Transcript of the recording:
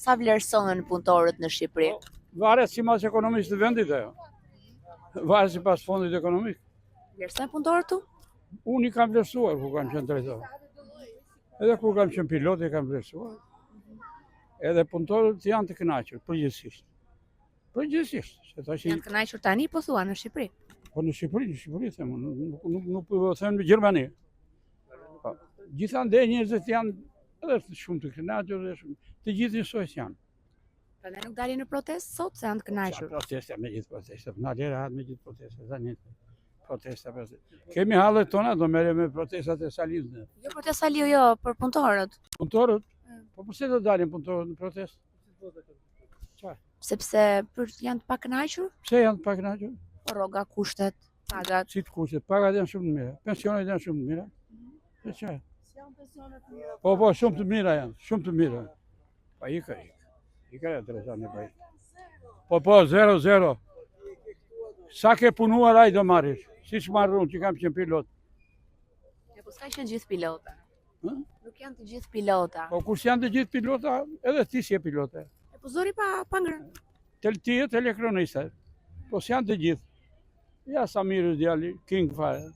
Sa vlerësohen punëtorët në Shqipëri? Varet sipas ekonomisë të vendit ajo. Varet sipas fondit ekonomik. Vlerësohen punëtorët tu? Unë i kam vlerësuar ku kam qenë drejtor. Edhe kur kam qenë pilot i kam vlerësuar. Edhe punëtorët janë të kënaqur përgjithsisht. Përgjithsisht, se tash Janë të kënaqur tani po thua në Shqipëri. po në Shqipëri them, nuk po them në Gjermani. Po, gjithandej njerëzit janë edhe shumë të kënaqur dhe të gjithë njësoj janë. Prandaj nuk dalin në protestë sot se janë të kënaqur. Protesta me gjithë protesta, na lera me gjithë protesta, tani protesta. Kemi hallet tona, do merrem me protestat e Saliut. Jo protesta Saliu, jo, për punëtorët. Punëtorët? Po pse do dalin punëtorët në protestë? Sepse janë të pakënaqur, Pse janë të pakënaqur? rroga, kushtet, pagat. Si të kushtet, pagat janë shumë të mira, pensionet janë shumë të mira. E çfarë? Po, shumë të mira janë, shumë të mira. Pa ika e drejtani pa ika. Po, 0-0. Sa ke punuar ai do marrish. Siç marr unë që kam qenë pilot. Po s'ka qenë gjithë pilota. Ë? Nuk janë të gjithë pilota. Po kush janë të gjithë pilota, edhe ti si je pilote. Po zori pa ngrënë. Ti je telekroniste. Po s'janë të gjithë. Ja Samiri djali, king fare.